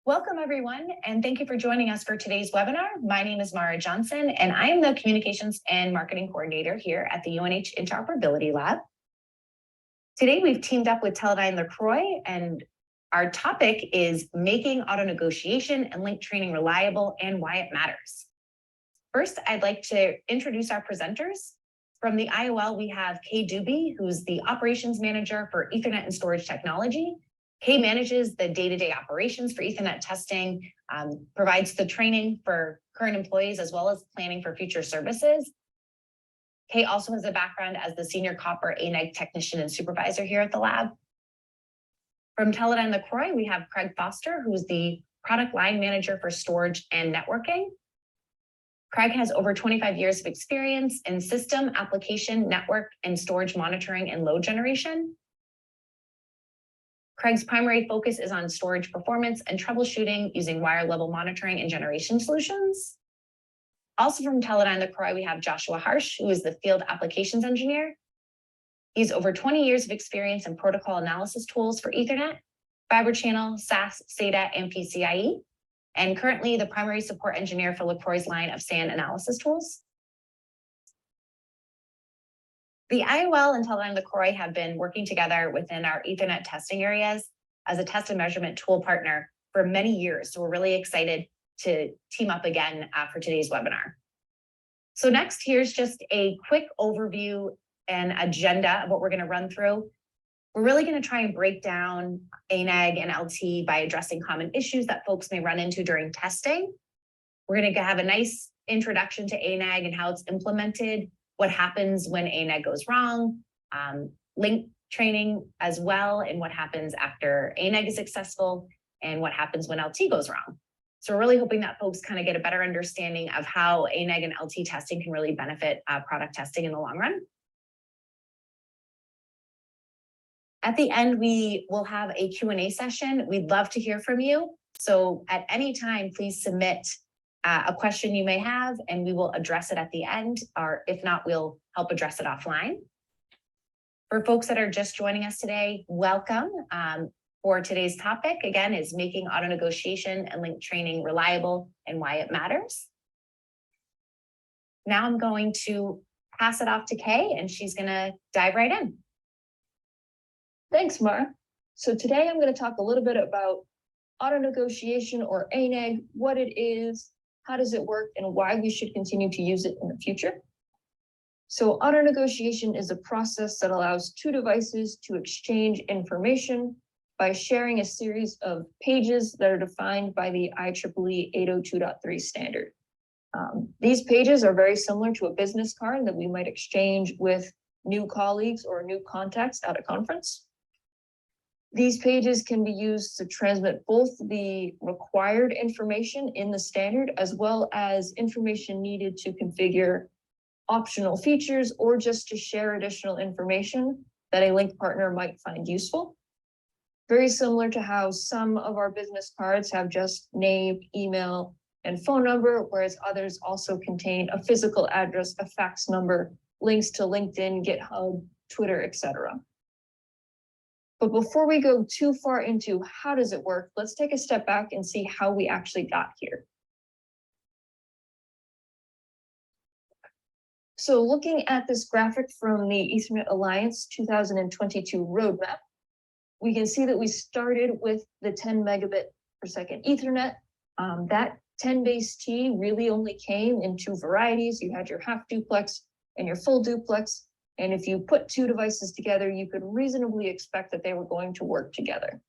Welcome, everyone, and thank you for joining us for today's webinar. My name is Mara Johnson, and I am the Communications and Marketing Coordinator here at the UNH Interoperability Lab. Today, we've teamed up with Teledyne LaCroix, and our topic is making auto negotiation and link training reliable and why it matters. First, I'd like to introduce our presenters. From the IOL, we have Kay Doobie, who's the Operations Manager for Ethernet and Storage Technology. Kay manages the day-to-day operations for Ethernet testing, provides the training for current employees, as well as planning for future services. Kay also has a background as the Senior Copper ANEG Technician and Supervisor here at the lab. From Teledyne LaCroix, we have Craig Foster, who's the Product Line Manager for Storage and Networking. Craig has over 25 years of experience in system, application, network, and storage monitoring and load generation. Craig's primary focus is on storage performance and troubleshooting using wire level monitoring and generation solutions. Also from Teledyne LaCroix, we have Joshua Harsh, who is the Field Applications Engineer. He's over 20 years of experience in protocol analysis tools for Ethernet, Fiber Channel, SAS, SATA, and PCIe, and currently the primary support engineer for LaCroix's line of SAN analysis tools. The IOL and Teledyne LaCroix have been working together within our Ethernet testing areas as a test and measurement tool partner for many years. So we're really excited to team up again for today's webinar. So next, here's just a quick overview and agenda of what we're going to run through. We're really going to try and break down ANEG and LT by addressing common issues that folks may run into during testing. We're going to have a nice introduction to ANEG and how it's implemented, what happens when ANEG goes wrong, link training as well, and what happens after ANEG is successful, and what happens when LT goes wrong. So we're really hoping that folks kind of get a better understanding of how ANEG and LT testing can really benefit product testing in the long run. At the end, we will have a Q&A session. We'd love to hear from you. So at any time, please submit a question you may have, and we will address it at the end, or if not, we'll help address it offline. For folks that are just joining us today, welcome. For today's topic, again, is making auto negotiation and link training reliable and why it matters. Now I'm going to pass it off to Kay, and she's going to dive right in. Thanks, Mara. So today I'm going to talk a little bit about auto negotiation, or ANEG, what it is, how does it work, and why we should continue to use it in the future. So auto negotiation is a process that allows two devices to exchange information by sharing a series of pages that are defined by the IEEE 802.3 standard. These pages are very similar to a business card that we might exchange with new colleagues or new contacts at a conference. These pages can be used to transmit both the required information in the standard as well as information needed to configure optional features or just to share additional information that a link partner might find useful. Very similar to how some of our business cards have just name, email, and phone number, whereas others also contain a physical address, a fax number, links to LinkedIn, GitHub, Twitter, etc. But before we go too far into how does it work, let's take a step back and see how we actually got here. So looking at this graphic from the Ethernet Alliance 2022 roadmap, we can see that we started with the 10 megabit per second Ethernet. That 10 base T really only came in two varieties. You had your half duplex and your full duplex. And if you put two devices together, you could reasonably expect that they were going to work together.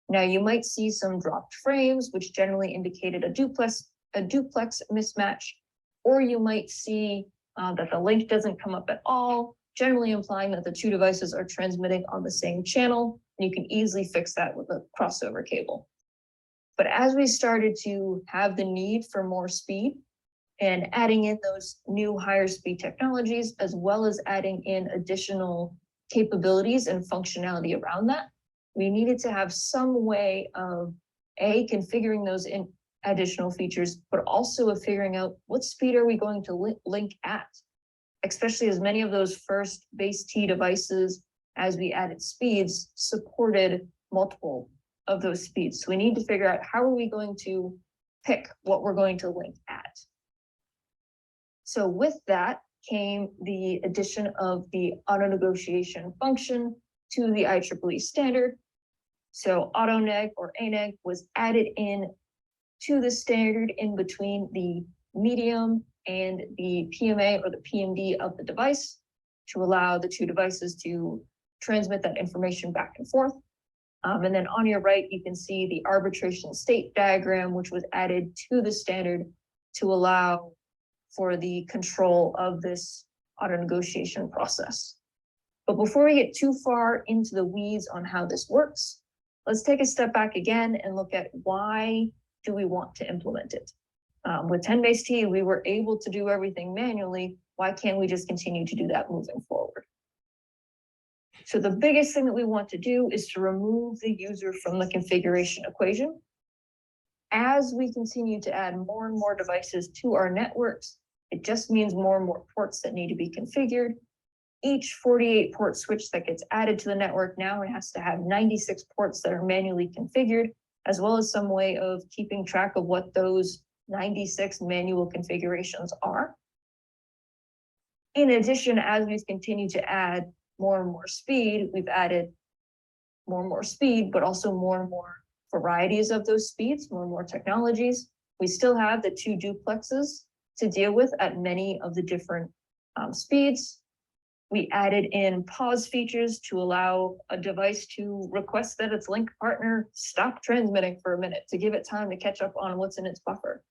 Now you might see some dropped frames, which generally indicated a duplex mismatch, or you might see that the link doesn't come up at all, generally implying that the two devices are transmitting on the same channel. And you can easily fix that with a crossover cable. But as we started to have the need for more speed, and adding in those new higher speed technologies, as well as adding in additional capabilities and functionality around that, we needed to have some way of configuring those additional features, but also of figuring out what speed are we going to link at, especially as many of those first base T devices, as we added speeds, supported multiple of those speeds. So we need to figure out how are we going to pick what we're going to link at. So with that came the addition of the auto negotiation function to the IEEE standard. So AutoNeg or ANEG was added in to the standard in between the medium and the PMA or the PMD of the device to allow the two devices to transmit that information back and forth. And then on your right, you can see the arbitration state diagram, which was added to the standard to allow for the control of this auto negotiation process. But before we get too far into the weeds on how this works, let's take a step back again and look at why do we want to implement it? With 10-base-T, we were able to do everything manually. Why can't we just continue to do that moving forward? So the biggest thing that we want to do is to remove the user from the configuration equation. As we continue to add more and more devices to our networks, it just means more and more ports that need to be configured. Each 48 port switch that gets added to the network now, it has to have 96 ports that are manually configured, as well as some way of keeping track of what those 96 manual configurations are. In addition, as we've continued to add more and more speed, we've added more and more speed, but also more and more varieties of those speeds, more and more technologies. We still have the 2 duplexes to deal with at many of the different speeds. We added in pause features to allow a device to request that its link partner stop transmitting for a minute to give it time to catch up on what's in its buffer.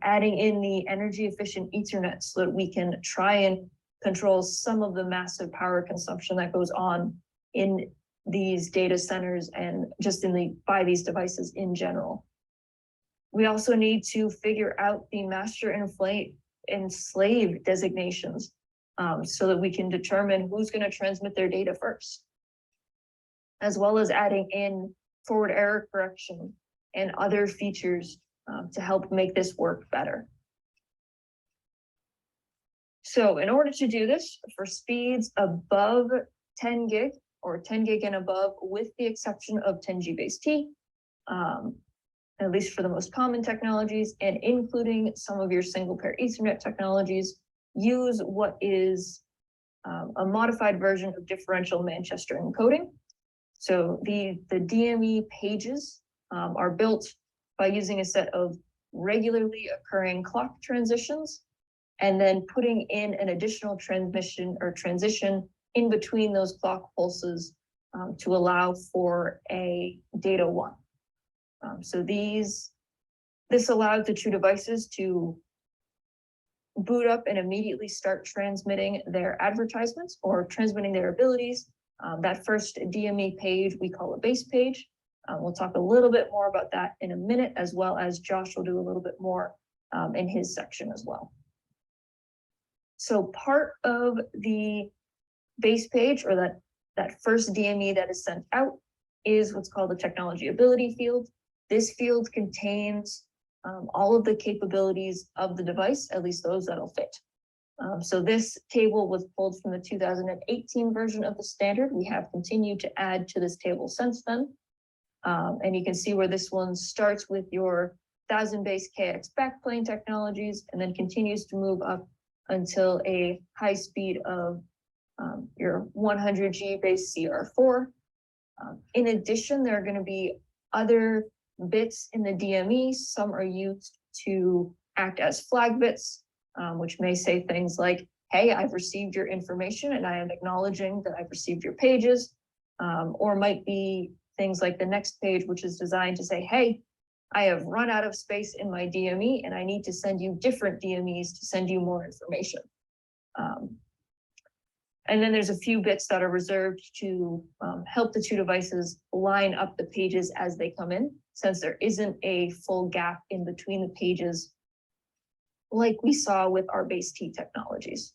Adding in the energy efficient Ethernet so that we can try and control some of the massive power consumption that goes on in these data centers and just by these devices in general. We also need to figure out the master and slave designations so that we can determine who's going to transmit their data first, as well as adding in forward error correction and other features to help make this work better. So in order to do this, for speeds above 10 gig or 10 gig and above, with the exception of 10G-base-T, at least for the most common technologies, and including some of your single pair Ethernet technologies, use what is a modified version of differential Manchester encoding. So the DME pages are built by using a set of regularly occurring clock transitions and then putting in an additional transmission or transition in between those clock pulses to allow for a data 1. So this allows the two devices to boot up and immediately start transmitting their advertisements or transmitting their abilities. That first DME page we call a base page. We'll talk a little bit more about that in a minute, as well as Josh will do a little bit more in his section as well. So part of the base page, or that first DME that is sent out, is what's called the technology ability field. This field contains all of the capabilities of the device, at least those that'll fit. So this table was pulled from the 2018 version of the standard. We have continued to add to this table since then. And you can see where this one starts with your 1000 base KX backplane technologies and then continues to move up until a high speed of your 100G base CR4. In addition, there are going to be other bits in the DME. Some are used to act as flag bits, which may say things like, hey, I've received your information and I am acknowledging that I've received your pages, or might be things like the next page, which is designed to say, hey, I have run out of space in my DME and I need to send you different DMEs to send you more information. And then there's a few bits that are reserved to help the two devices line up the pages as they come in, since there isn't a full gap in between the pages like we saw with our base T technologies.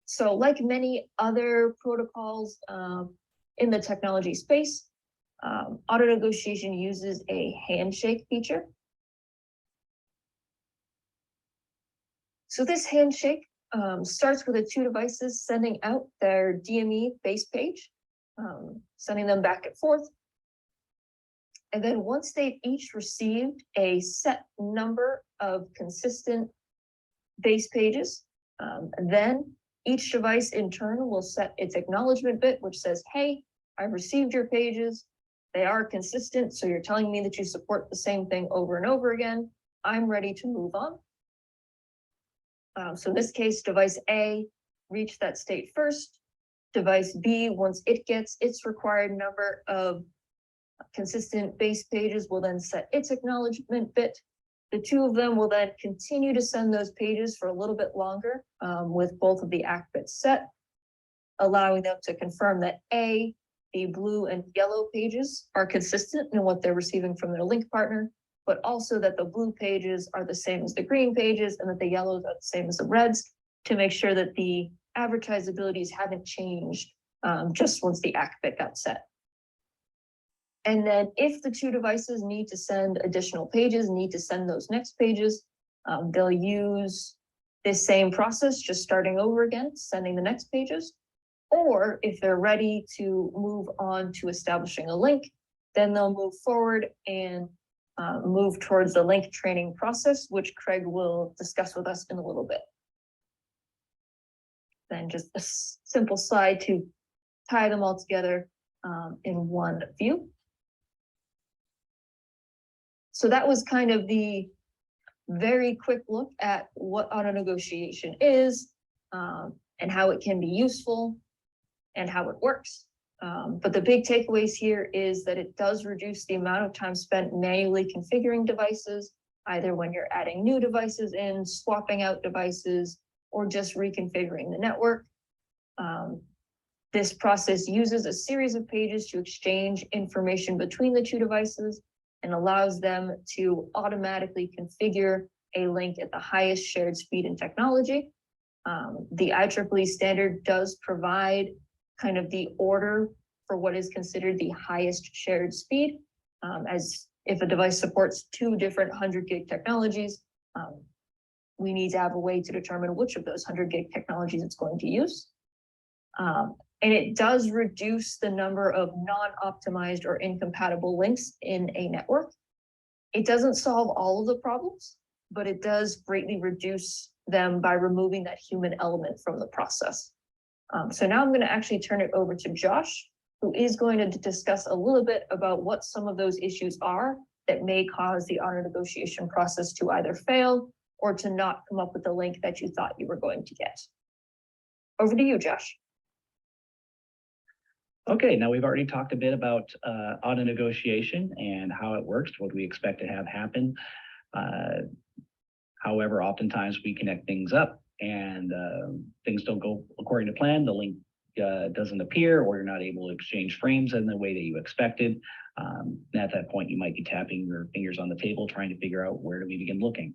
So like many other protocols in the technology space, auto negotiation uses a handshake feature. So this handshake starts with the two devices sending out their DME base page. sending them back and forth. And then once they've each received a set number of consistent base pages, then each device in turn will set its acknowledgement bit, which says, hey, I've received your pages. They are consistent, so you're telling me that you support the same thing over and over again. I'm ready to move on. So in this case, device A reached that state first. Device B, once it gets its required number of consistent base pages, will then set its acknowledgement bit. The two of them will then continue to send those pages for a little bit longer with both of the ACK bits set, allowing them to confirm that A, the blue and yellow pages are consistent in what they're receiving from their link partner, but also that the blue pages are the same as the green pages and that the yellows are the same as the reds, to make sure that the advertisabilities haven't changed just once the ACK bit got set. And then if the two devices need to send additional pages, need to send those next pages, they'll use this same process, just starting over again, sending the next pages. Or if they're ready to move on to establishing a link, then they'll move forward and move towards the link training process, which Craig will discuss with us in a little bit. Then just a simple slide to tie them all together in one view. So that was kind of the very quick look at what auto negotiation is and how it can be useful and how it works. But the big takeaways here is that it does reduce the amount of time spent manually configuring devices, either when you're adding new devices in, swapping out devices, or just reconfiguring the network. This process uses a series of pages to exchange information between the two devices and allows them to automatically configure a link at the highest shared speed in technology. The IEEE standard does provide kind of the order for what is considered the highest shared speed, as if a device supports two different 100 gig technologies, we need to have a way to determine which of those 100 gig technologies it's going to use. And it does reduce the number of non-optimized or incompatible links in a network. It doesn't solve all of the problems, but it does greatly reduce them by removing that human element from the process. So now I'm going to actually turn it over to Josh, who is going to discuss a little bit about what some of those issues are that may cause the auto negotiation process to either fail or to not come up with the link that you thought you were going to get. Over to you, Josh. Okay, now we've already talked a bit about auto negotiation and how it works, what we expect to have happen. However, oftentimes we connect things up and things don't go according to plan. The link doesn't appear, or you're not able to exchange frames in the way that you expected. At that point, you might be tapping your fingers on the table, trying to figure out where do we begin looking?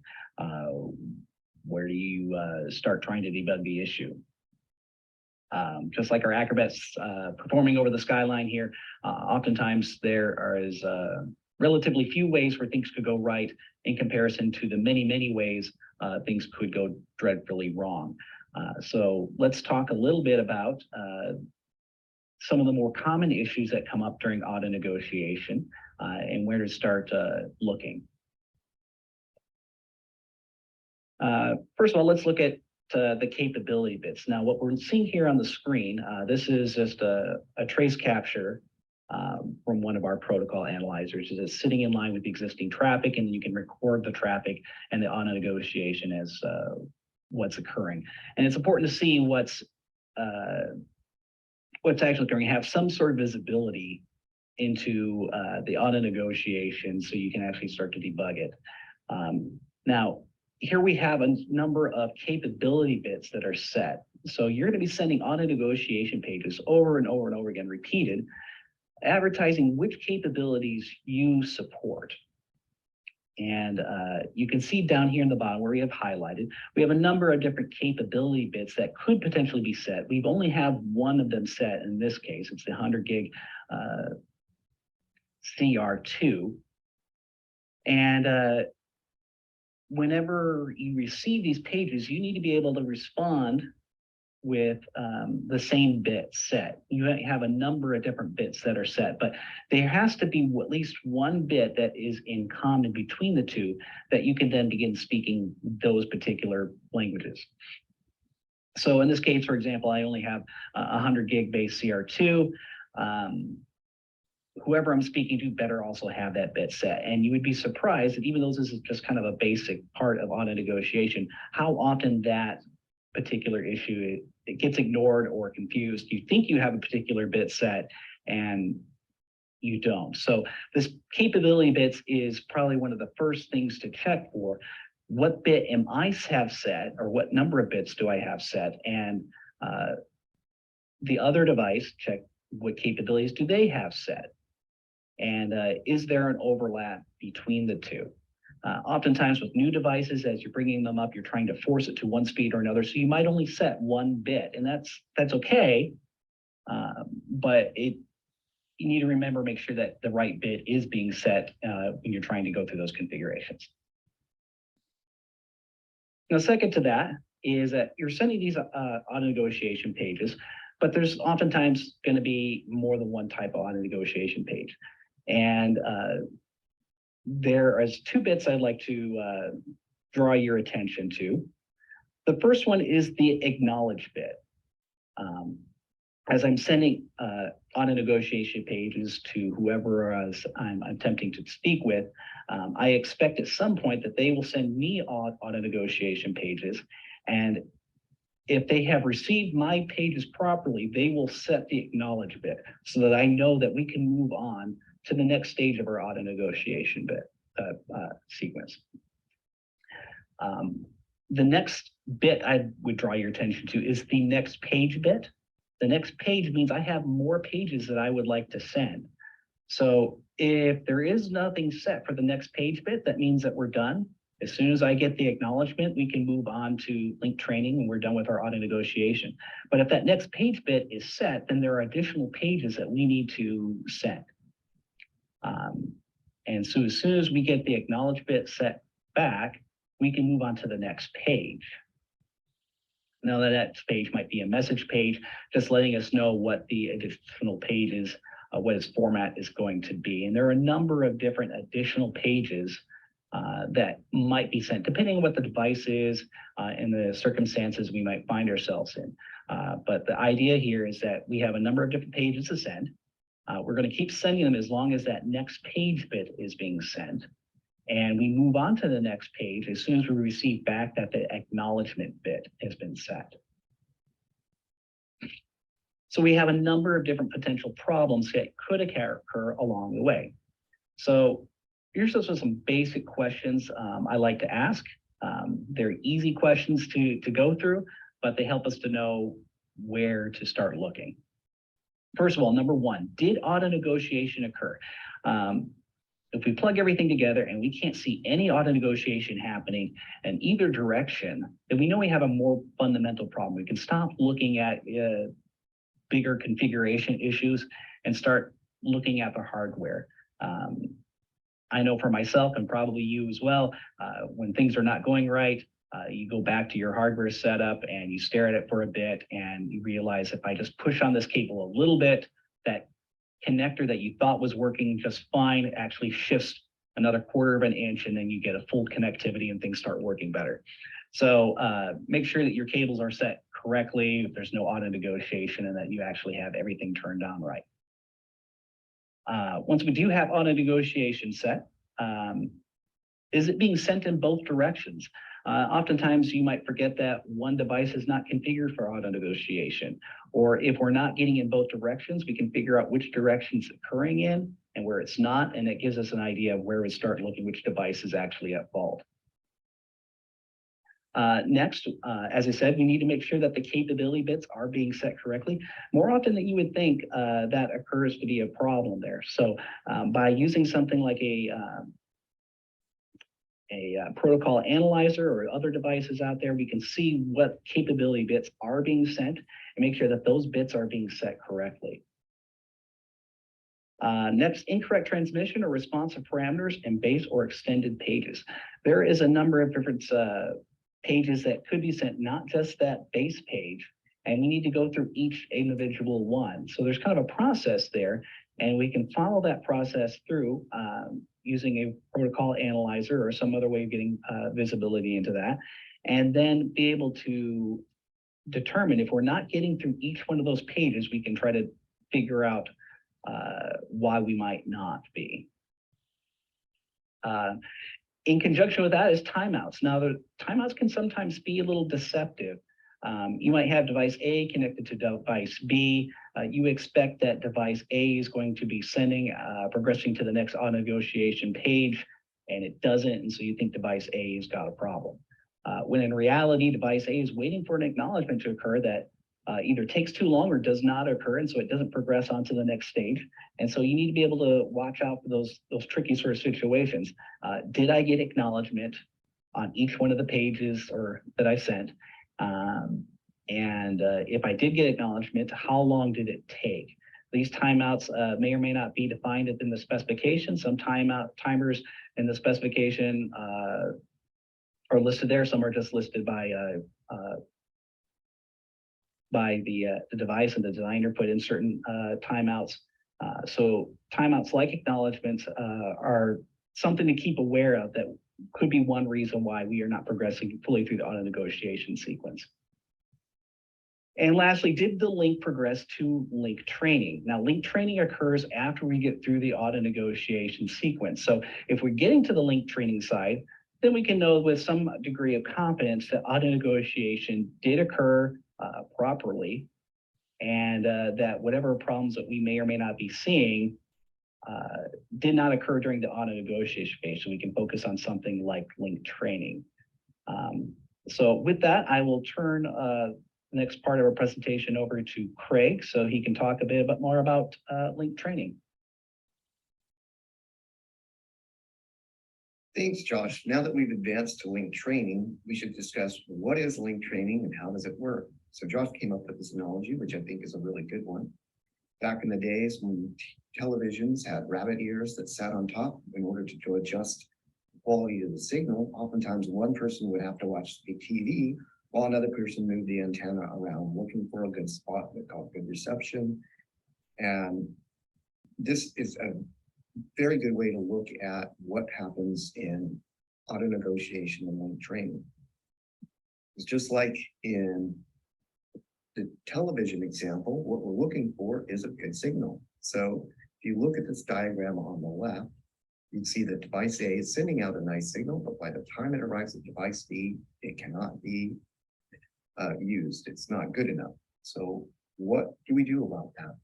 Where do you start trying to debug the issue? Just like our acrobats performing over the skyline here, oftentimes there is relatively few ways where things could go right in comparison to the many, many ways things could go dreadfully wrong. So let's talk a little bit about some of the more common issues that come up during auto negotiation and where to start looking. First of all, let's look at the capability bits. Now, what we're seeing here on the screen, this is just a trace capture from one of our protocol analyzers. It's sitting in line with the existing traffic, and you can record the traffic and the auto negotiation as what's occurring. And it's important to see what's actually occurring, have some sort of visibility into the auto negotiation so you can actually start to debug it. Now, here we have a number of capability bits that are set. So you're going to be sending auto negotiation pages over and over and over again, repeated, advertising which capabilities you support. And you can see down here in the bottom where we have highlighted, we have a number of different capability bits that could potentially be set. We've only have one of them set in this case. It's the 100 gig CR2. And whenever you receive these pages, you need to be able to respond with the same bit set. You have a number of different bits that are set, but there has to be at least one bit that is in common between the two that you can then begin speaking those particular languages. So in this case, for example, I only have 100 gig base CR2. Whoever I'm speaking to better also have that bit set. And you would be surprised that even though this is just kind of a basic part of auto negotiation, how often that particular issue it gets ignored or confused. You think you have a particular bit set and you don't. So this capability bits is probably one of the first things to check for. What bit am I have set, or what number of bits do I have set? And the other device, check what capabilities do they have set? And is there an overlap between the two? Oftentimes with new devices, as you're bringing them up, you're trying to force it to one speed or another. So you might only set one bit, and that's okay. But you need to remember, make sure that the right bit is being set when you're trying to go through those configurations. Now, second to that is that you're sending these auto negotiation pages, but there's oftentimes going to be more than one type of auto negotiation page. And there is two bits I'd like to draw your attention to. The first one is the acknowledge bit. As I'm sending auto negotiation pages to whoever I'm attempting to speak with, I expect at some point that they will send me auto negotiation pages. And if they have received my pages properly, they will set the acknowledge bit so that I know that we can move on to the next stage of our auto negotiation bit sequence. The next bit I would draw your attention to is the next page bit. The next page means I have more pages that I would like to send. So if there is nothing set for the next page bit, that means that we're done. As soon as I get the acknowledgement, we can move on to link training and we're done with our auto negotiation. But if that next page bit is set, then there are additional pages that we need to send. And so as soon as we get the acknowledge bit set back, we can move on to the next page. Now the next page might be a message page, just letting us know what the additional page is, what its format is going to be. And there are a number of different additional pages that might be sent, depending on what the device is and the circumstances we might find ourselves in. But the idea here is that we have a number of different pages to send. We're going to keep sending them as long as that next page bit is being sent. And we move on to the next page as soon as we receive back that the acknowledgement bit has been set. So we have a number of different potential problems that could occur along the way. So here's just some basic questions I like to ask. They're easy questions to go through, but they help us to know where to start looking. First of all, number one, did auto negotiation occur? If we plug everything together and we can't see any auto negotiation happening in either direction, then we know we have a more fundamental problem. We can stop looking at bigger configuration issues and start looking at the hardware. I know for myself, and probably you as well, when things are not going right, you go back to your hardware setup and you stare at it for a bit and you realize if I just push on this cable a little bit, that connector that you thought was working just fine actually shifts another quarter of an inch, and then you get a full connectivity and things start working better. So make sure that your cables are set correctly, if there's no auto negotiation, and that you actually have everything turned on right. Once we do have auto negotiation set, is it being sent in both directions? Oftentimes you might forget that one device is not configured for auto negotiation, or if we're not getting in both directions, we can figure out which direction it's occurring in and where it's not, and it gives us an idea of where we start looking which device is actually at fault. Next, as I said, we need to make sure that the capability bits are being set correctly. More often than you would think, that occurs to be a problem there. So by using something like a protocol analyzer or other devices out there, we can see what capability bits are being sent and make sure that those bits are being set correctly. Next, incorrect transmission or responsive parameters in base or extended pages. There is a number of different pages that could be sent, not just that base page. and we need to go through each individual one. So there's kind of a process there, and we can follow that process through using a protocol analyzer or some other way of getting visibility into that, and then be able to determine if we're not getting through each one of those pages, we can try to figure out why we might not be. In conjunction with that is timeouts. Now, the timeouts can sometimes be a little deceptive. You might have device A connected to device B. You expect that device A is going to be sending, progressing to the next auto negotiation page, and it doesn't, and so you think device A has got a problem. When in reality, device A is waiting for an acknowledgement to occur that either takes too long or does not occur, and so it doesn't progress on to the next stage. And so you need to be able to watch out for those tricky sort of situations. Did I get acknowledgement on each one of the pages or that I sent? If I did get acknowledgement, how long did it take? These timeouts may or may not be defined in the specification. Some timers in the specification are listed there. Some are just listed by the device, and the designer put in certain timeouts. So timeouts like acknowledgements are something to keep aware of that could be one reason why we are not progressing fully through the auto negotiation sequence. And lastly, did the link progress to link training? Now, link training occurs after we get through the auto negotiation sequence. So if we're getting to the link training side, then we can know with some degree of confidence that auto negotiation did occur properly, and that whatever problems that we may or may not be seeing did not occur during the auto negotiation phase. So we can focus on something like link training. So with that, I will turn the next part of our presentation over to Craig so he can talk a bit more about link training. Thanks, Josh. Now that we've advanced to link training, we should discuss what is link training and how does it work. So Josh came up with this analogy, which I think is a really good one. Back in the days when televisions had rabbit ears that sat on top in order to adjust the quality of the signal, oftentimes one person would have to watch the TV while another person moved the antenna around looking for a good spot that got good reception. And this is a very good way to look at what happens in auto negotiation and link training. It's just like in the television example, what we're looking for is a good signal. So if you look at this diagram on the left, you'd see that device A is sending out a nice signal, but by the time it arrives at device B, it cannot be used. It's not good enough. So what do we do about that?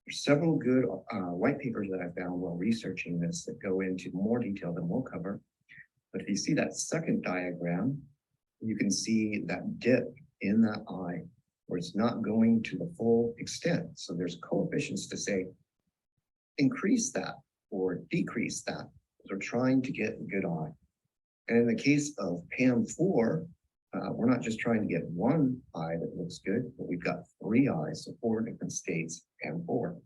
There's several good white papers that I found while researching this that go into more detail than we'll cover. But if you see that second diagram, you can see that dip in that eye where it's not going to the full extent. So there's coefficients to say, increase that or decrease that. We're trying to get a good eye. And in the case of PAM4, we're not just trying to get one eye that looks good, but we've got 3 eyes, so 4 different states, PAM4.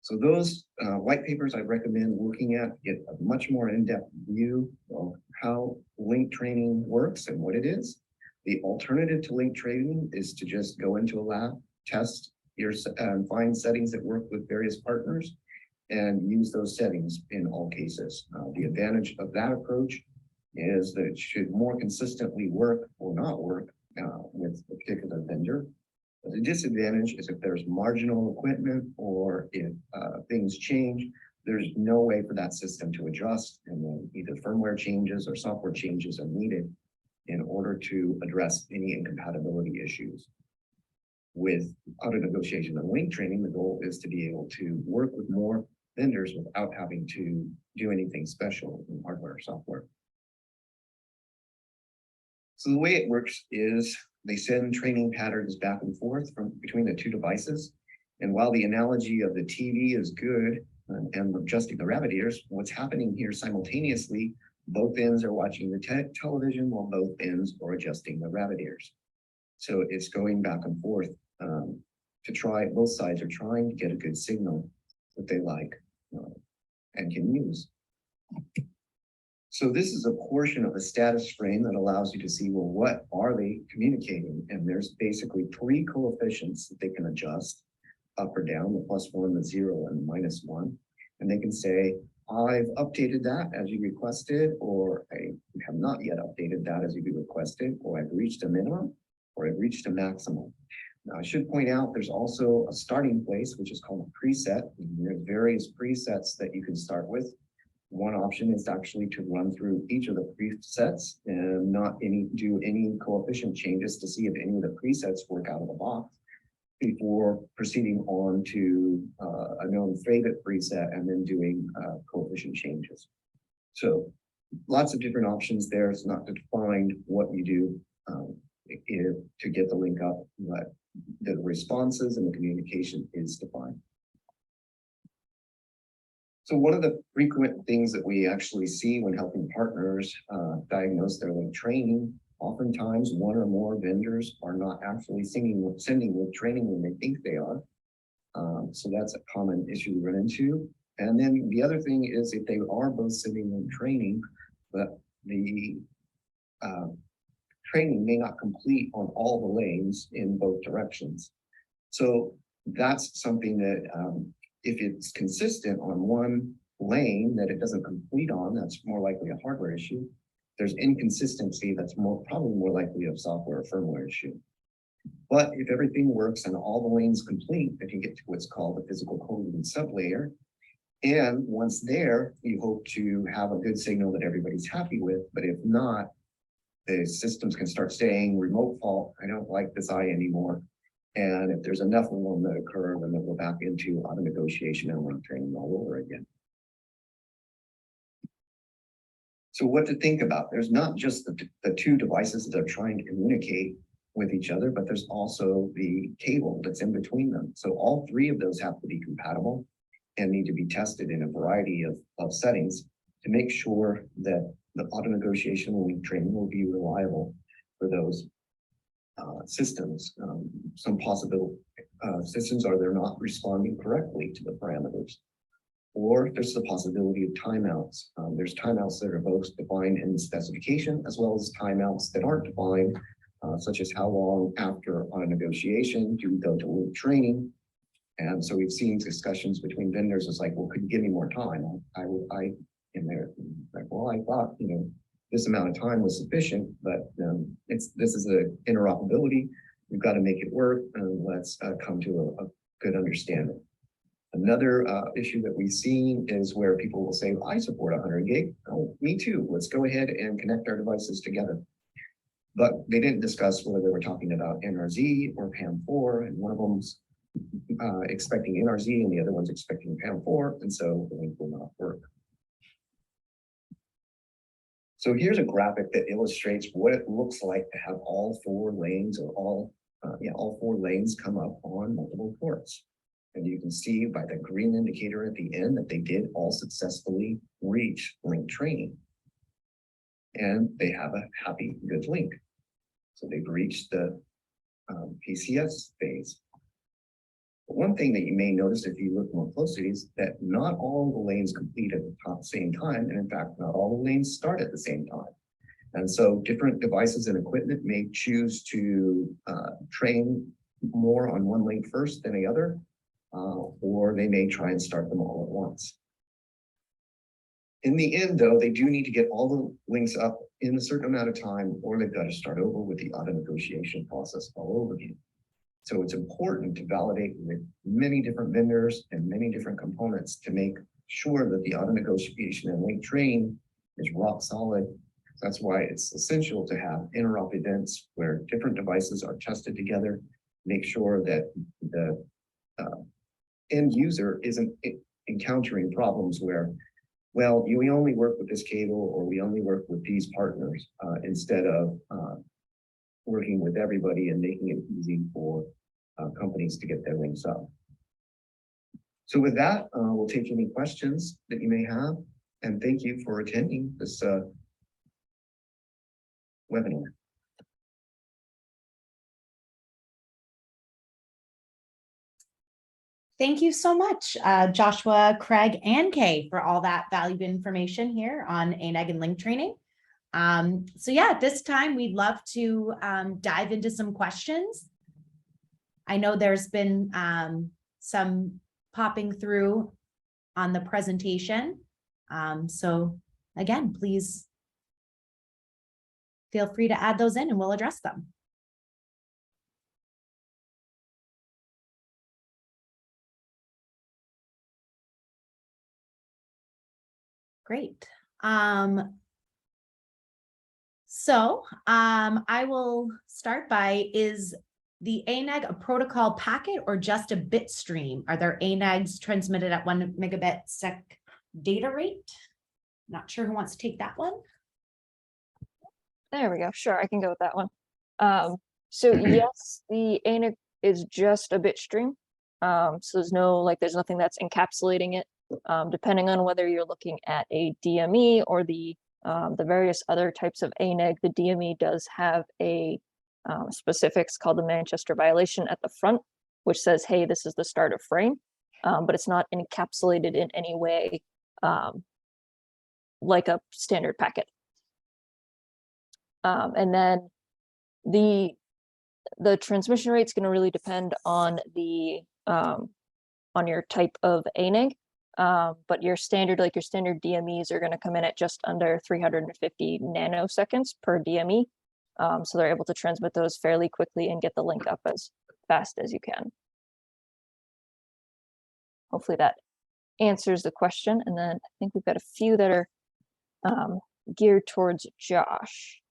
So those white papers I recommend looking at get a much more in-depth view of how link training works and what it is. The alternative to link training is to just go into a lab, test and find settings that work with various partners and use those settings in all cases. The advantage of that approach is that it should more consistently work or not work with a particular vendor. But the disadvantage is if there's marginal equipment or if things change, there's no way for that system to adjust, and then either firmware changes or software changes are needed in order to address any incompatibility issues. With auto negotiation and link training, the goal is to be able to work with more vendors without having to do anything special in hardware or software. So the way it works is they send training patterns back and forth between the 2 devices. And while the analogy of the TV is good and adjusting the rabbit ears, what's happening here simultaneously, both ends are watching the television while both ends are adjusting the rabbit ears. So it's going back and forth to try, both sides are trying to get a good signal that they like and can use. So this is a portion of a status frame that allows you to see, well, what are they communicating? And there's basically three coefficients that they can adjust up or down, the +1, the 0, and the -1. And they can say, I've updated that as you requested, or I have not yet updated that as you requested, or I've reached a minimum, or I've reached a maximum. Now, I should point out there's also a starting place, which is called a preset. And there's various presets that you can start with. One option is actually to run through each of the presets and not do any coefficient changes to see if any of the presets work out of the box before proceeding on to a known favorite preset and then doing coefficient changes. So lots of different options there. It's not defined what you do to get the link up, but the responses and the communication is defined. So one of the frequent things that we actually see when helping partners diagnose their link training, oftentimes one or more vendors are not actually sending link training when they think they are. So that's a common issue we run into. And then the other thing is if they are both sending link training, but the training may not complete on all the lanes in both directions. So that's something that if it's consistent on one lane that it doesn't complete on, that's more likely a hardware issue. There's inconsistency, that's probably more likely a software or firmware issue. But if everything works and all the lanes complete, then you get to what's called the physical coding sublayer. And once there, you hope to have a good signal that everybody's happy with. But if not, the systems can start saying remote fault, I don't like this I anymore. And if there's enough of them that occur, then they'll go back into auto negotiation and link training all over again. So what to think about? There's not just the two devices that are trying to communicate with each other, but there's also the cable that's in between them. So all three of those have to be compatible and need to be tested in a variety of settings to make sure that the auto negotiation and link training will be reliable for those systems. Some possible systems are they're not responding correctly to the parameters, or there's the possibility of timeouts. There's timeouts that are both defined in the specification as well as timeouts that aren't defined, such as how long after on a negotiation do we go to link training. And so we've seen discussions between vendors. It's like, well, could you give me more time? In there, like, well, I thought, this amount of time was sufficient, but this is a interoperability. We've got to make it work, and let's come to a good understanding. Another issue that we've seen is where people will say, well, I support 100 gig. Oh, me too. Let's go ahead and connect our devices together. But they didn't discuss whether they were talking about NRZ or PAM4, and one of them's expecting NRZ and the other one's expecting PAM4, and so the link will not work. So here's a graphic that illustrates what it looks like to have all four lanes or all four lanes come up on multiple ports. And you can see by the green indicator at the end that they did all successfully reach link training. And they have a happy, good link. So they've reached the PCS phase. But one thing that you may notice if you look more closely is that not all the lanes complete at the same time. And in fact, not all the lanes start at the same time. And so different devices and equipment may choose to train more on one link first than the other, or they may try and start them all at once. In the end, though, they do need to get all the links up in a certain amount of time, or they've got to start over with the auto negotiation process all over again. So it's important to validate with many different vendors and many different components to make sure that the auto negotiation and link training is rock solid. That's why it's essential to have interop events where different devices are tested together, make sure that the end user isn't encountering problems where, well, we only work with this cable or we only work with these partners instead of working with everybody and making it easy for companies to get their links up. So with that, we'll take any questions that you may have, and thank you for attending this webinar. Thank you so much, Joshua, Craig, and Kay, for all that valuable information here on ANEG and link training. So yeah, at this time, we'd love to dive into some questions. I know there's been some popping through on the presentation. So again, please feel free to add those in and we'll address them. Great. I will start by, is the ANEG a protocol packet or just a bit stream? Are there ANEGs transmitted at 1 megabit sec data rate? Not sure who wants to take that one. There we go. Sure, I can go with that one. So yes, the ANEG is just a bit stream. So there's nothing that's encapsulating it. Depending on whether you're looking at a DME or the various other types of ANEG, the DME does have a specifics called the Manchester violation at the front, which says, hey, this is the start of frame, but it's not encapsulated in any way like a standard packet. And then the transmission rate is going to really depend on your type of ANEG. But your standard DMEs are going to come in at just under 350 nanoseconds per DME. So they're able to transmit those fairly quickly and get the link up as fast as you can. Hopefully that answers the question. And then I think we've got a few that are geared towards Josh.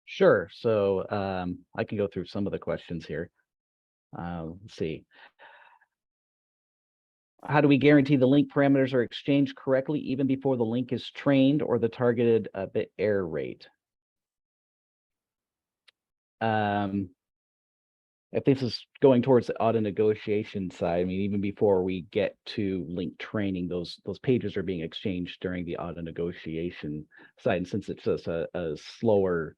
Sure. So I can go through some of the questions here. Let's see. How do we guarantee the link parameters are exchanged correctly even before the link is trained or the targeted bit error rate? If this is going towards the auto negotiation side, I mean, even before we get to link training, those pages are being exchanged during the auto negotiation side. And since it's just a slower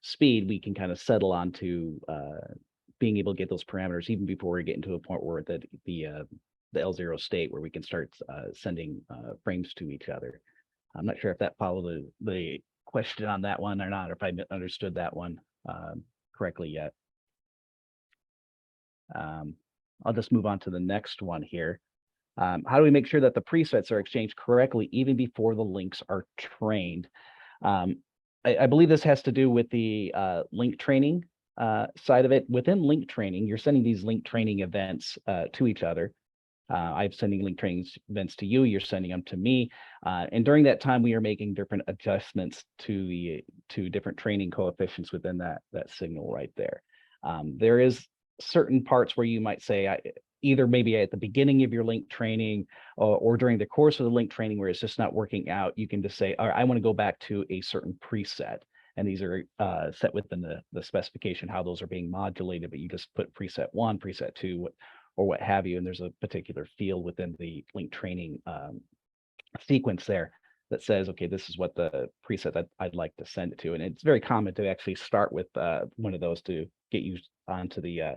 speed, we can kind of settle on to being able to get those parameters even before we get into a point where the L0 state where we can start sending frames to each other. I'm not sure if that followed the question on that one or not, or if I understood that one correctly yet. I'll just move on to the next one here. How do we make sure that the presets are exchanged correctly even before the links are trained? I believe this has to do with the link training side of it. Within link training, you're sending these link training events to each other. I'm sending link training events to you, you're sending them to me. And during that time, we are making different adjustments to different training coefficients within that signal right there. There is certain parts where you might say, either maybe at the beginning of your link training or during the course of the link training where it's just not working out, you can just say, all right, I want to go back to a certain preset. And these are set within the specification, how those are being modulated, but you just put preset 1, preset 2, or what have you. And there's a particular field within the link training sequence there that says, okay, this is what the preset that I'd like to send it to. And it's very common to actually start with one of those to get you onto the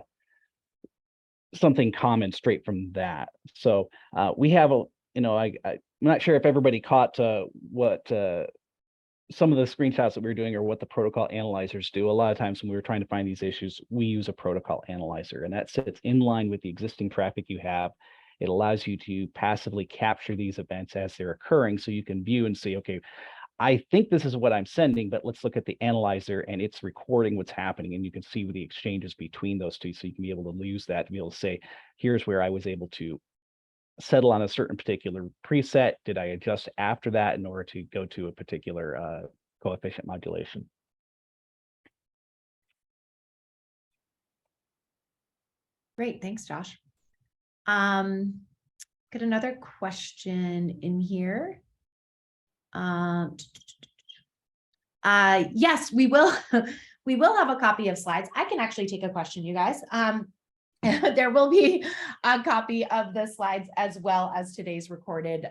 something common straight from that. So we have I'm not sure if everybody caught what some of the screenshots that we were doing or what the protocol analyzers do. A lot of times when we were trying to find these issues, we use a protocol analyzer, and that sits in line with the existing traffic you have. It allows you to passively capture these events as they're occurring, so you can view and see, okay, I think this is what I'm sending, but let's look at the analyzer and it's recording what's happening, and you can see the exchanges between those two. So you can be able to use that to be able to say, here's where I was able to settle on a certain particular preset. Did I adjust after that in order to go to a particular coefficient modulation? Great, thanks, Josh. Got another question in here. Yes, we will. We will have a copy of slides. I can actually take a question, you guys. There will be a copy of the slides as well as today's recorded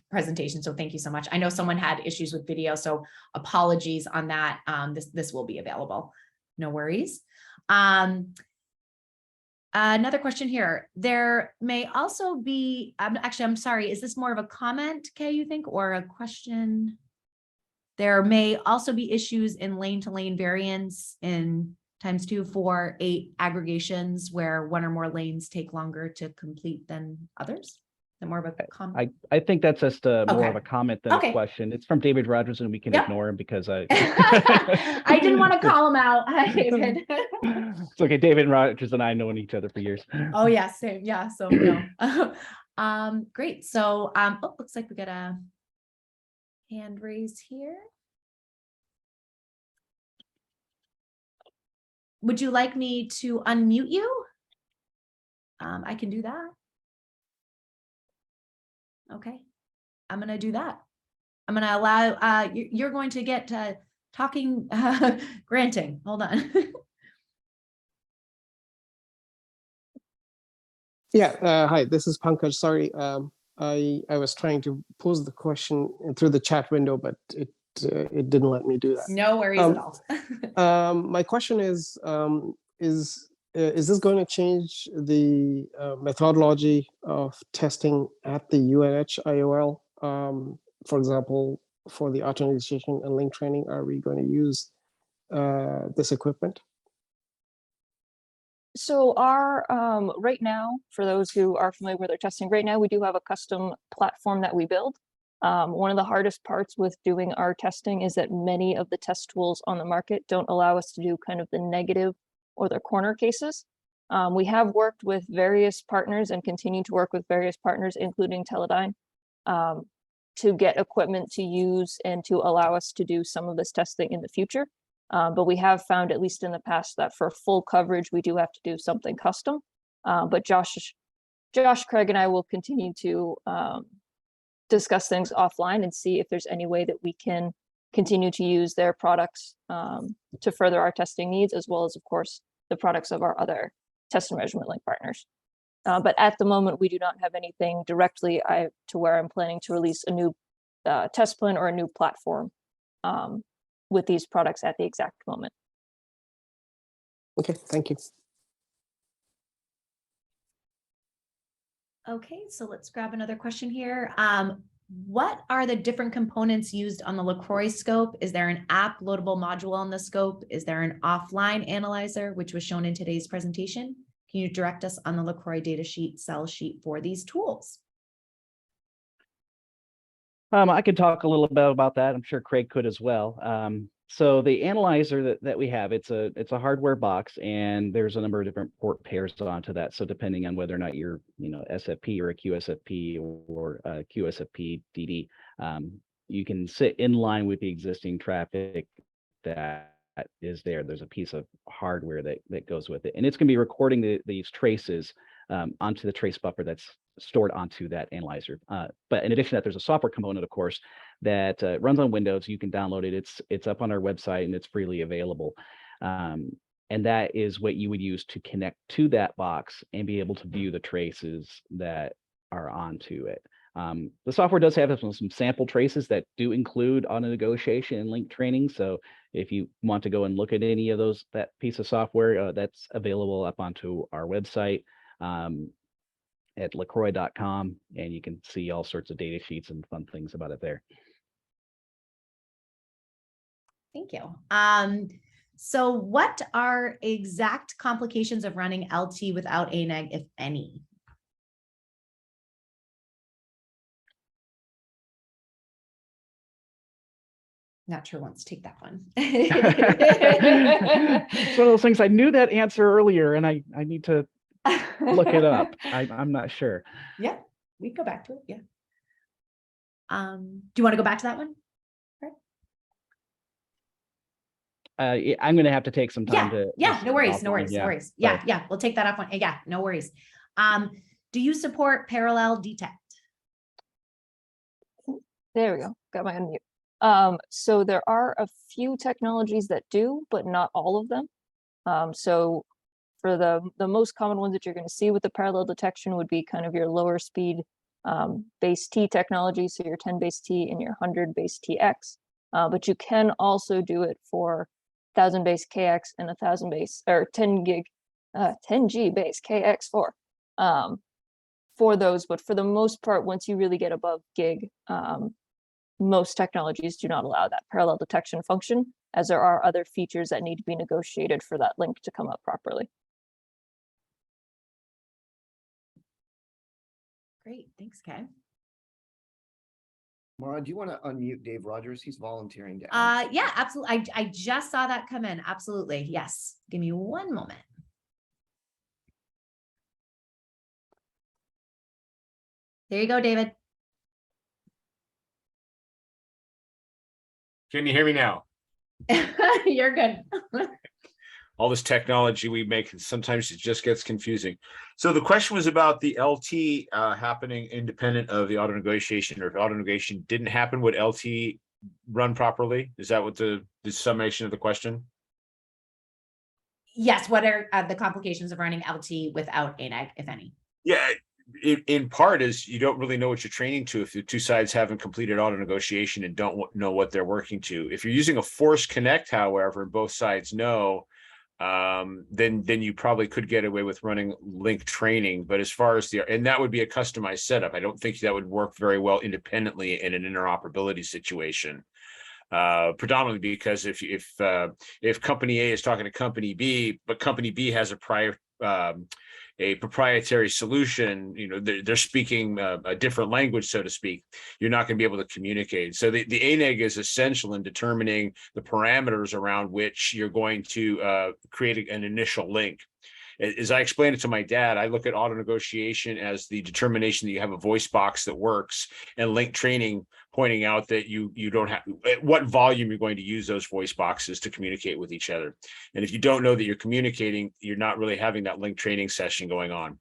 presentation. So thank you so much. I know someone had issues with video, so apologies on that. This will be available. No worries. Another question here. There may also be, I'm sorry, is this more of a comment, Kay, you think, or a question? There may also be issues in lane-to-lane variance in ×2, 4, 8 aggregations where one or more lanes take longer to complete than others. Is it more of a comment? I think that's just more Okay. of a comment than a question. It's from David Rogers, and we can Yep. ignore him because I I didn't want to call him out. Hi, David. It's okay. David Rogers and I know each other for years. Oh yeah, same. Yeah, so no. Great. So oh, looks like we got a hand raise here. Would you like me to unmute you? I can do that. Okay, I'm gonna do that. I'm gonna allow, you're going to get talking, granting, hold on. Yeah, hi, this is Pankaj. Sorry, I was trying to pose the question through the chat window, but it didn't let me do that. No worries at all. My question is this going to change the methodology of testing at the UNH IOL? For example, for the auto negotiation and link training, are we going to use this equipment? So our right now, for those who are familiar with our testing, right now we do have a custom platform that we build. One of the hardest parts with doing our testing is that many of the test tools on the market don't allow us to do kind of the negative or the corner cases. We have worked with various partners and continue to work with various partners, including Teledyne, to get equipment to use and to allow us to do some of this testing in the future. But we have found, at least in the past, that for full coverage, we do have to do something custom. But Josh, Craig, and I will continue to discuss things offline and see if there's any way that we can continue to use their products to further our testing needs, as well as, of course, the products of our other test and measurement link partners. But at the moment, we do not have anything directly to where I'm planning to release a new test plan or a new platform with these products at the exact moment. Okay, thank you. Okay, so let's grab another question here. What are the different components used on the LaCroix scope? Is there an app loadable module on the scope? Is there an offline analyzer, which was shown in today's presentation? Can you direct us on the LaCroix data sheet, cell sheet for these tools? I could talk a little bit about that. I'm sure Craig could as well. So the analyzer that we have, it's a hardware box, and there's a number of different port pairs onto that. So depending on whether or not you're, SFP or a QSFP or a QSFP DD, you can sit in line with the existing traffic that is there. There's a piece of hardware that goes with it, and it's going to be recording these traces onto the trace buffer that's stored onto that analyzer. But in addition to that, there's a software component, of course, that runs on Windows. You can download it. It's up on our website and it's freely available. And that is what you would use to connect to that box and be able to view the traces that are onto it. The software does have some sample traces that do include auto negotiation and link training. So if you want to go and look at any of that piece of software, that's available up onto our website at lacroix.com, and you can see all sorts of data sheets and fun things about it there. Thank you. So what are exact complications of running LT without ANEG, if any? Not sure who wants to take that one. It's one of those things. I knew that answer earlier, and I need to look it up. I'm not sure. Yeah, we can go back to it. Yeah. Do you want to go back to that one? I'm going to have to take some time to. Yeah, no worries, offline. no worries, Yeah. no worries. Yeah, we'll take that off one. Yeah, no worries. Do you support parallel detect? There we go. Got my unmute. So there are a few technologies that do, but not all of them. So for the most common ones that you're going to see with the parallel detection would be kind of your lower speed base T technology, so your 10 base T and your 100 base TX. But you can also do it for 1000 base KX and 1000 base or 10G base KX4 for those. But for the most part, once you really get above gig, most technologies do not allow that parallel detection function, as there are other features that need to be negotiated for that link to come up properly. Great, thanks, Kay. Mara, do you want to unmute Dave Rogers? He's volunteering to. Yeah, absolutely. I just saw that come in. Absolutely. Yes. Give me one moment. There you go, David. Can you hear me now? You're good. All this technology we make, sometimes it just gets confusing. So the question was about the LT happening independent of the auto negotiation, or if auto negotiation didn't happen, would LT run properly? Is that what the summation of the question? Yes. What are the complications of running LT without ANEG, if any? Yeah, in part is you don't really know what you're training to if the two sides haven't completed auto negotiation and don't know what they're working to. If you're using a force connect, however, and both sides know, then you probably could get away with running link training. But as far as and that would be a customized setup. I don't think that would work very well independently in an interoperability situation. Predominantly because if company A is talking to company B, but company B has a proprietary solution, they're speaking a different language, so to speak, you're not going to be able to communicate. So the ANEG is essential in determining the parameters around which you're going to create an initial link. As I explained it to my dad, I look at auto negotiation as the determination that you have a voice box that works, and link training pointing out that you don't have at what volume you're going to use those voice boxes to communicate with each other. And if you don't know that you're communicating, you're not really having that link training session going on.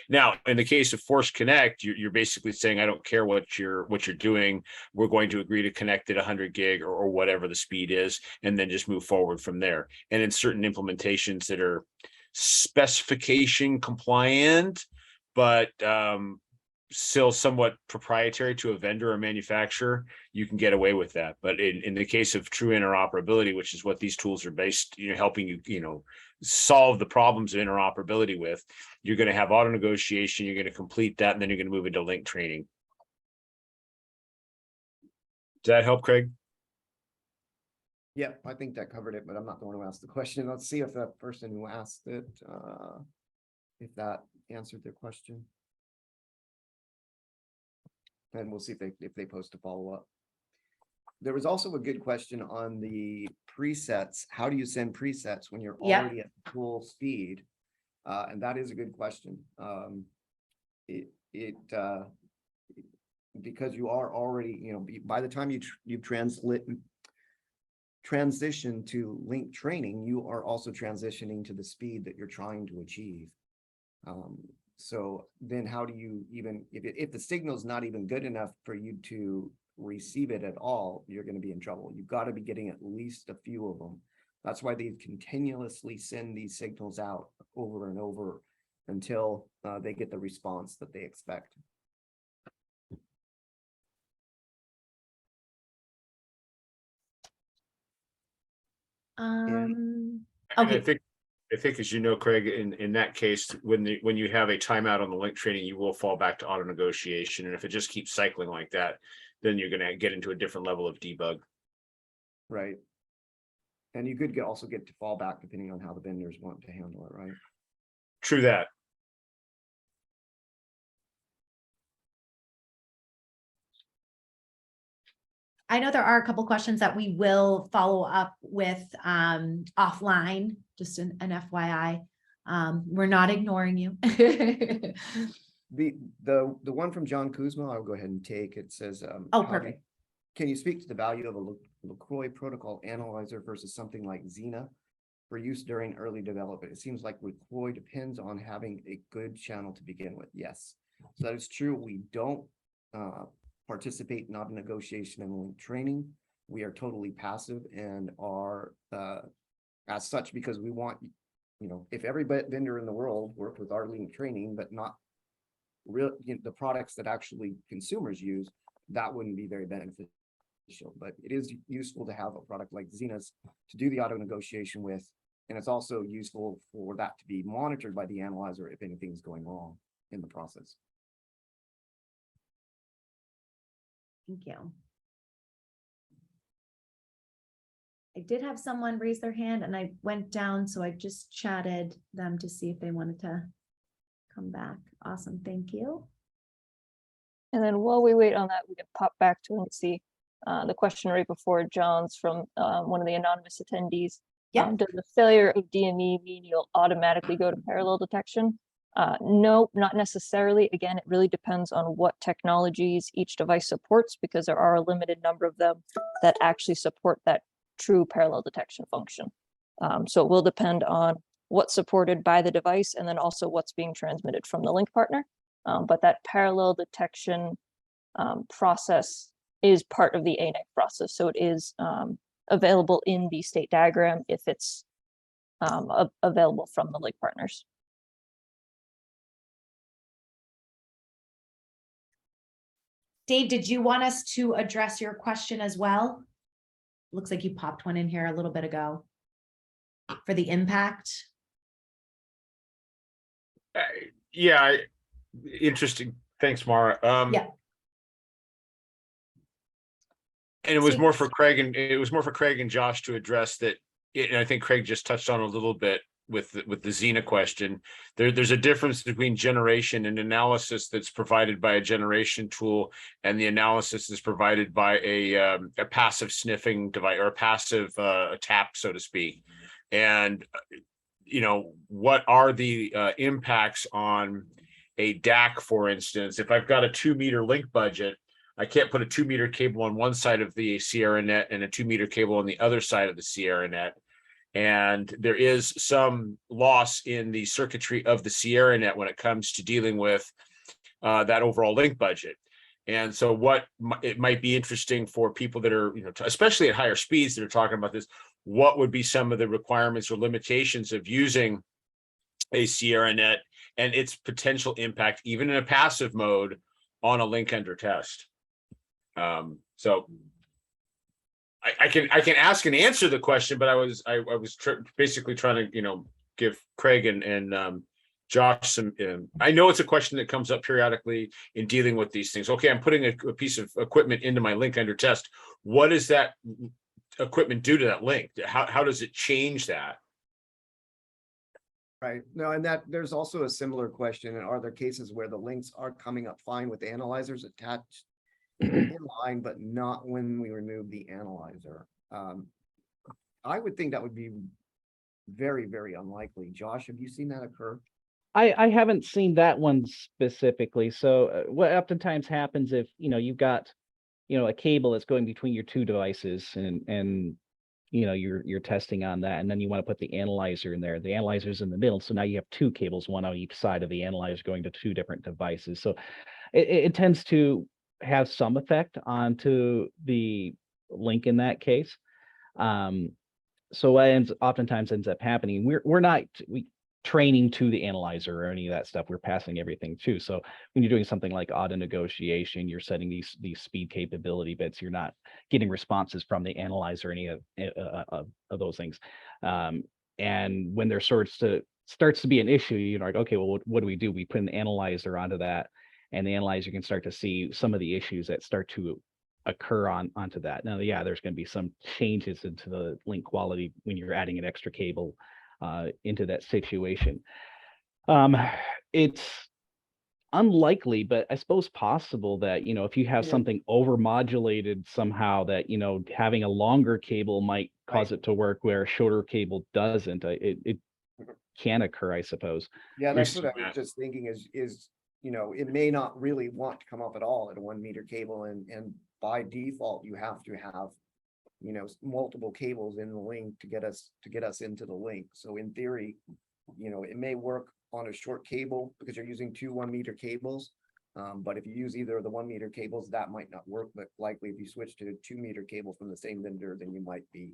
Now, in the case of Force Connect, you're basically saying, I don't care what you're doing. We're going to agree to connect at 100 gig or whatever the speed is, and then just move forward from there. And in certain implementations that are specification compliant, but still somewhat proprietary to a vendor or manufacturer, you can get away with that. But in the case of true interoperability, which is what these tools are based, helping you, solve the problems of interoperability with, you're going to have auto negotiation, you're going to complete that, and then you're going to move into link training. Does that help, Craig? Yeah, I think that covered it, but I'm not the one who asked the question. Let's see if that person who asked it, if that answered their question. And we'll see if they post a follow-up. There was also a good question on the presets. How do you send presets when you're already at full speed? And that is a good question. Because you are already, by the time you transition to link training, you are also transitioning to the speed that you're trying to achieve. So then how do you even, if the signal is not even good enough for you to receive it at all, you're going to be in trouble. You've got to be getting at least a few of them. That's why they continuously send these signals out over and over until they get the response that they expect. Okay. I think, as you know, Craig, in that case, when you have a timeout on the link training, you will fall back to auto negotiation. And if it just keeps cycling like that, then you're going to get into a different level of debug. Right. And you could also get to fallback depending on how the vendors want to handle it, right? True that. I know there are a couple questions that we will follow up with offline, just an FYI. We're not ignoring you. The one from John Kuzma, I'll go ahead and take. It says, oh, perfect. Can you speak to the value of a LaCroix protocol analyzer versus something like Xena for use during early development? It seems like LaCroix depends on having a good channel to begin with. Yes, so that is true. We don't participate in auto negotiation and link training. We are totally passive and are as such because we want, if every vendor in the world worked with our link training, but not real, the products that actually consumers use, that wouldn't be very beneficial But it is useful to have a product like Zena's to do the auto negotiation with. And it's also useful for that to be monitored by the analyzer if anything's going wrong in the process. Thank you. I did have someone raise their hand and I went down, so I just chatted them to see if they wanted to come back. Awesome, thank you. And then while we wait on that, we can pop back to and see the question right before John's from one of the anonymous attendees. Yeah. Does the failure of DME mean you'll automatically go to parallel detection? No, not necessarily. Again, it really depends on what technologies each device supports, because there are a limited number of them that actually support that true parallel detection function. So it will depend on what's supported by the device and then also what's being transmitted from the link partner. But that parallel detection process is part of the ANEG process. So it is available in the state diagram if it's available from the link partners. Dave, did you want us to address your question as well? Looks like you popped one in here a little bit ago for the impact. Yeah, interesting. Thanks, Mara. Yeah. And it was So- more for Craig and Josh to address that. And I think Craig just touched on a little bit with the Xena question. There's a difference between generation and analysis that's provided by a generation tool and the analysis that's provided by a passive sniffing device or a passive tap, so to speak. And you know, what are the impacts on a DAC, for instance? If I've got a 2-meter link budget, I can't put a 2-meter cable on one side of the Sierra net and a 2-meter cable on the other side of the Sierra net. And there is some loss in the circuitry of the Sierra net when it comes to dealing with that overall link budget. And so what it might be interesting for people that are, you know, especially at higher speeds that are talking about this, what would be some of the requirements or limitations of using a Sierra net and its potential impact, even in a passive mode, on a link under test. So I can ask and answer the question, but I was basically trying to, you know, give Craig and Josh some. I know it's a question that comes up periodically in dealing with these things. Okay, I'm putting a piece of equipment into my link under test. What does that equipment do to that link? How does it change that? Right. No, and that there's also a similar question. And are there cases where the links are coming up fine with the analyzers attached in line, but not when we remove the analyzer? I would think that would be very, very unlikely. Josh, have you seen that occur? I haven't seen that one specifically. So what oftentimes happens if, you know, you've got, you know, a cable that's going between your two devices and you know, you're testing on that, and then you want to put the analyzer in there. The analyzer's in the middle, so now you have two cables, one on each side of the analyzer going to two different devices. So it tends to have some effect onto the link in that case. So what oftentimes ends up happening, we're not training to the analyzer or any of that stuff. We're passing everything to. So when you're doing something like auto negotiation, you're setting these speed capability bits. You're not getting responses from the analyzer or any of those things. And when there starts to be an issue, you're like, okay, well, what do? We put an analyzer onto that, and the analyzer can start to see some of the issues that start to occur onto that. Now, yeah, there's going to be some changes into the link quality when you're adding an extra cable into that situation. It's unlikely, but I suppose possible that, you know, if you have something over modulated somehow, that, you know, having a longer cable might cause it to work where a shorter cable doesn't. It can occur, I suppose. Yeah, that's what I was just thinking is, you know, it may not really want to come up at all at a 1-meter cable, and by default, you have to have, you know, multiple cables in the link to get us into the link. So in theory, you know, it may work on a short cable because you're using 2 1-meter cables. But if you use either of the 1-meter cables, that might not work. But likely if you switch to a 2-meter cable from the same vendor, then you might be,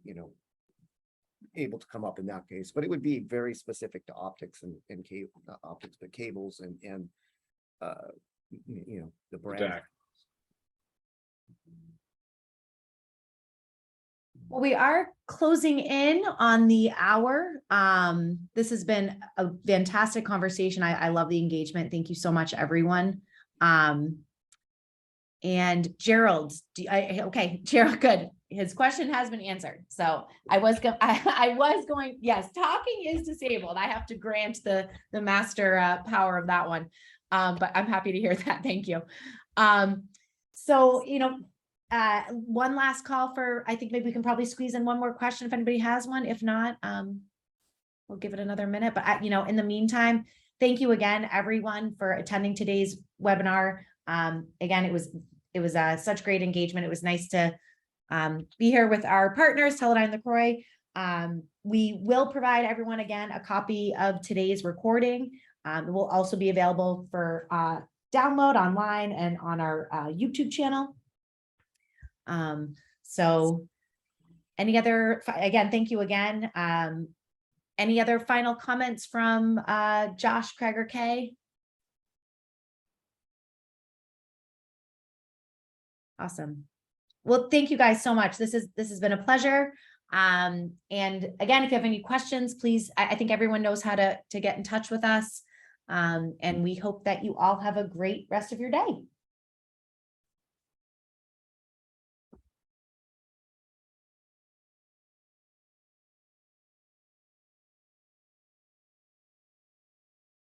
you know, able to come up in that case. But it would be very specific to optics and cable, not optics, but cables and you know, the brand. Well, we are closing in on the hour. This has been a fantastic conversation. I love the engagement. Thank you so much, everyone. And Gerald, okay, Gerald, good. His question has been answered. So I was going, yes, talking is disabled. I have to grant the master power of that one. But I'm happy to hear that. Thank you. So, one last call for, I think maybe we can probably squeeze in one more question if anybody has one. If not, we'll give it another minute. But in the meantime, thank you again, everyone, for attending today's webinar. Again, it was such great engagement. It was nice to be here with our partners, Teledyne LaCroix. We will provide everyone again a copy of today's recording. It will also be available for download online and on our YouTube channel. So any other, again, thank you again. Any other final comments from Josh, Craig, or Kay? Awesome. Well, thank you guys so much. This has been a pleasure. And again, if you have any questions, please, I think everyone knows how to get in touch with us. And we hope that you all have a great rest of your day.